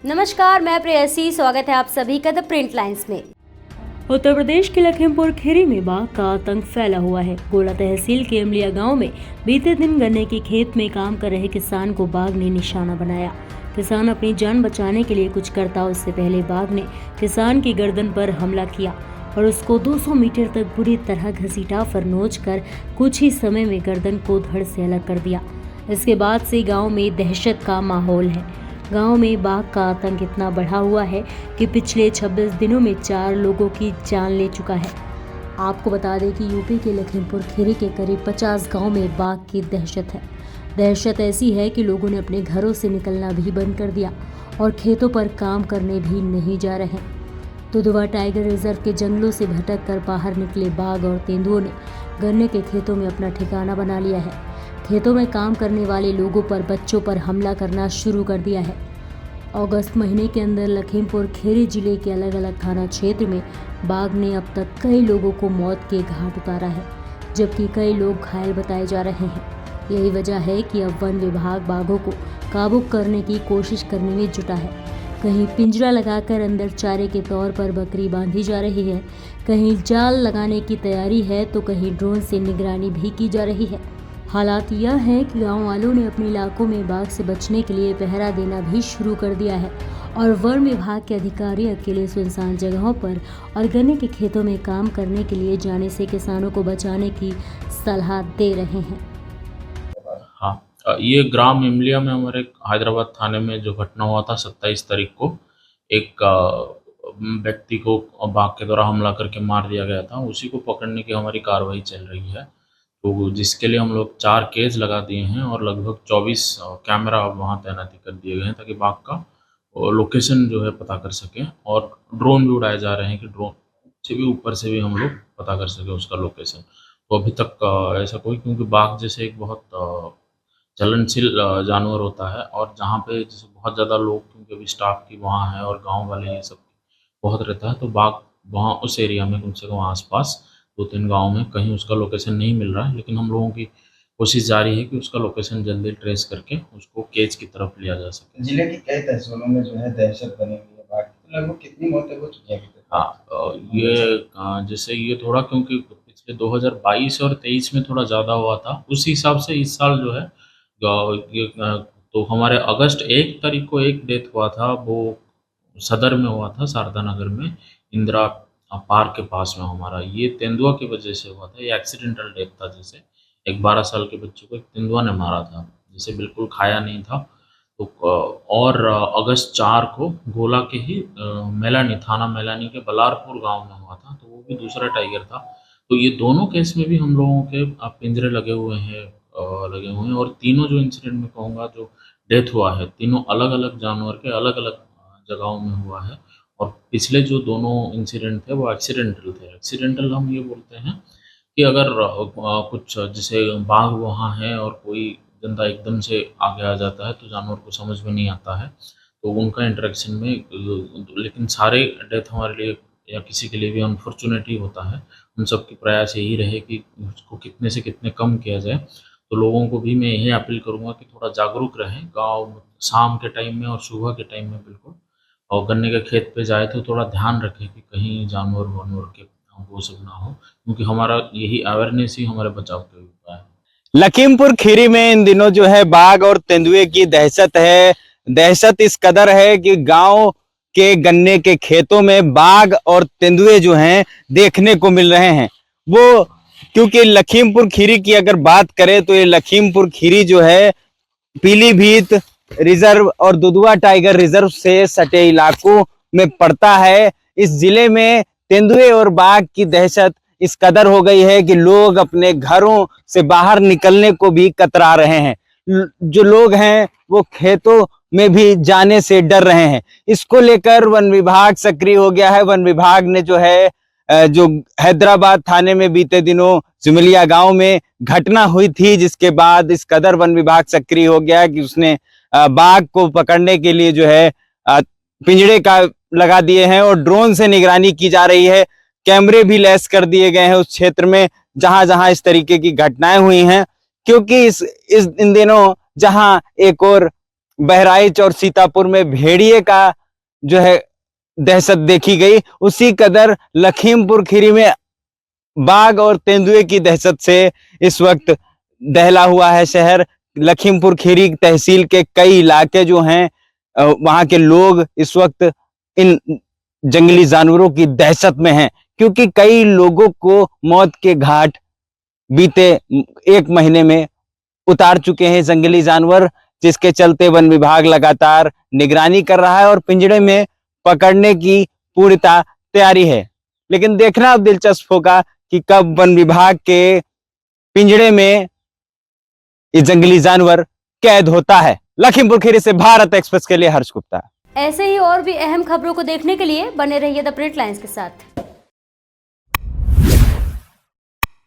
नमस्कार, मैं प्रेयसी। स्वागत है आप सभी का द प्रिंट लाइन्स में। उत्तर प्रदेश के लखीमपुर खीरी में बाघ का आतंक फैला हुआ है। गोला तहसील के अमलिया गांव में बीते दिन गन्ने के खेत में काम कर रहे किसान को बाघ ने निशाना बनाया। किसान अपनी जान बचाने के लिए कुछ करता उससे पहले बाघ ने किसान की गर्दन पर हमला किया और उसको 200 मीटर तक बुरी तरह घसीटा कर नोच कर कुछ ही समय में गर्दन को धड़ से अलग कर दिया। इसके बाद से गाँव में दहशत का माहौल है। गांव में बाघ का आतंक इतना बढ़ा हुआ है कि पिछले 26 दिनों में 4 लोगों की जान ले चुका है। आपको बता दें कि यूपी के लखीमपुर खीरी के करीब 50 गांव में बाघ की दहशत है। दहशत ऐसी है कि लोगों ने अपने घरों से निकलना भी बंद कर दिया और खेतों पर काम करने भी नहीं जा रहे। दुधवा टाइगर रिजर्व के जंगलों से भटक कर बाहर निकले बाघ और तेंदुओं ने गन्ने के खेतों में अपना ठिकाना बना लिया है। खेतों में काम करने वाले लोगों पर, बच्चों पर हमला करना शुरू कर दिया है। अगस्त महीने के अंदर लखीमपुर खीरी जिले के अलग अलग थाना क्षेत्र में बाघ ने अब तक कई लोगों को मौत के घाट उतारा है, जबकि कई लोग घायल बताए जा रहे हैं। यही वजह है कि अब वन विभाग बाघों को काबू करने की कोशिश करने में जुटा है। कहीं पिंजरा लगाकर अंदर चारे के तौर पर बकरी बांधी जा रही है, कहीं जाल लगाने की तैयारी है, तो कहीं ड्रोन से निगरानी भी की जा रही है। हालात यह है कि गांव वालों ने अपने इलाकों में बाघ से बचने के लिए पहरा देना भी शुरू कर दिया है और वन विभाग के अधिकारी अकेले सुनसान जगहों पर और गन्ने के खेतों में काम करने के लिए जाने से किसानों को बचाने की सलाह दे रहे हैं। हाँ, ये ग्राम इमलिया में हमारे हैदराबाद थाने में जो घटना हुआ था 27 तारीख को, एक व्यक्ति को बाघ के द्वारा हमला करके मार दिया गया था। उसी को पकड़ने की हमारी कार्रवाई चल रही है, तो जिसके लिए हम लोग 4 केस लगा दिए हैं और लगभग 24 कैमरा वहाँ तैनाती कर दिए गए हैं ताकि बाघ का लोकेशन जो है पता कर सकें। और ड्रोन भी उड़ाए जा रहे हैं कि ड्रोन से भी, ऊपर से भी हम लोग पता कर सकें उसका लोकेशन। तो अभी तक ऐसा कोई, क्योंकि बाघ जैसे एक बहुत चलनशील जानवर होता है और जहाँ पे जैसे बहुत ज़्यादा लोग, क्योंकि अभी स्टाफ की वहाँ है और गाँव वाले ये सब बहुत रहता है, तो बाघ वहाँ उस एरिया में कम से कम आसपास 2-3 गाँव में कहीं उसका लोकेशन नहीं मिल रहा है। लेकिन हम लोगों की कोशिश जारी है कि उसका लोकेशन जल्दी ट्रेस करके उसको केज की तरफ लिया जा सके। जिले की कई तहसीलों में जो है दहशत बनी हुई है बाघ की, तो लगभग कितनी मौतें हो चुकी हैं? हाँ, ये जैसे ये थोड़ा, क्योंकि पिछले 2022 और 23 में थोड़ा ज़्यादा हुआ था, उस हिसाब से इस साल जो है तो हमारे अगस्त 1 तारीख को एक डेथ हुआ था, वो सदर में हुआ था, शारदा नगर में, इंदिरा पार्क के पास में हमारा। ये तेंदुआ की वजह से हुआ था, ये एक्सीडेंटल डेथ था। जैसे एक 12 साल के बच्चे को एक तेंदुआ ने मारा था, जिसे बिल्कुल खाया नहीं था। तो और अगस्त 4 को गोला के ही मैलानी, थाना मैलानी के बलारपुर गांव में हुआ था, तो वो भी दूसरा टाइगर था। तो ये दोनों केस में भी हम लोगों के पिंजरे लगे हुए हैं और तीनों जो इंसिडेंट में कहूँगा जो डेथ हुआ है, तीनों अलग अलग जानवर के अलग अलग जगहों में हुआ है। और पिछले जो दोनों इंसिडेंट थे वो एक्सीडेंटल थे। एक्सीडेंटल हम ये बोलते हैं कि अगर कुछ जैसे बाघ वहाँ है और कोई बंदा एकदम से आगे आ जाता है तो जानवर को समझ में नहीं आता है, तो उनका इंटरेक्शन में, लेकिन सारे डेथ हमारे लिए या किसी के लिए भी अनफॉर्चुनेटली होता है। हम सबके प्रयास यही रहे कि उसको कितने से कितने कम किया जाए। तो लोगों को भी मैं यही अपील करूँगा कि थोड़ा जागरूक रहें। गाँव शाम के टाइम में और सुबह के टाइम में बिल्कुल, और गन्ने के खेत पे जाए तो थोड़ा ध्यान रखें कि कहीं जानवर वानवर के वो सब ना हो, क्योंकि हमारा यही अवेयरनेस ही हमारे बचाव के उपाय है। लखीमपुर खीरी में इन दिनों जो है बाघ और तेंदुए की दहशत है। दहशत इस कदर है कि गांव के गन्ने के खेतों में बाघ और तेंदुए जो हैं देखने को मिल रहे हैं। वो क्योंकि लखीमपुर खीरी की अगर बात करें तो ये लखीमपुर खीरी जो है पीलीभीत रिजर्व और दुधवा टाइगर रिजर्व से सटे इलाकों में पड़ता है। इस जिले में तेंदुए और बाघ की दहशत इस कदर हो गई है कि लोग अपने घरों से बाहर निकलने को भी कतरा रहे हैं। जो लोग हैं वो खेतों में भी जाने से डर रहे हैं। इसको लेकर वन विभाग सक्रिय हो गया है। वन विभाग ने जो है जो हैदराबाद थाने में बीते दिनों जुमलिया गांव में घटना हुई थी, जिसके बाद इस कदर वन विभाग सक्रिय हो गया कि उसने बाघ को पकड़ने के लिए जो है पिंजड़े का लगा दिए हैं और ड्रोन से निगरानी की जा रही है। कैमरे भी लैस कर दिए गए हैं उस क्षेत्र में जहां जहां इस तरीके की घटनाएं हुई हैं, क्योंकि इन दिनों जहां एक और बहराइच और सीतापुर में भेड़िए का जो है दहशत देखी गई, उसी कदर लखीमपुर खीरी में बाघ और तेंदुए की दहशत से इस वक्त दहला हुआ है शहर। लखीमपुर खीरी तहसील के कई इलाके जो हैं, वहां के लोग इस वक्त इन जंगली जानवरों की दहशत में हैं, क्योंकि कई लोगों को मौत के घाट बीते एक महीने में उतार चुके हैं जंगली जानवर, जिसके चलते वन विभाग लगातार निगरानी कर रहा है और पिंजड़े में पकड़ने की पूर्णतः तैयारी है। लेकिन देखना अब दिलचस्प होगा कि कब वन विभाग के पिंजड़े में ये जंगली जानवर कैद होता है। लखीमपुर खीरी से भारत एक्सप्रेस के लिए हर्ष गुप्ता। ऐसे ही और भी अहम खबरों को देखने के लिए बने रहिए द प्रिंट लाइन्स के साथ।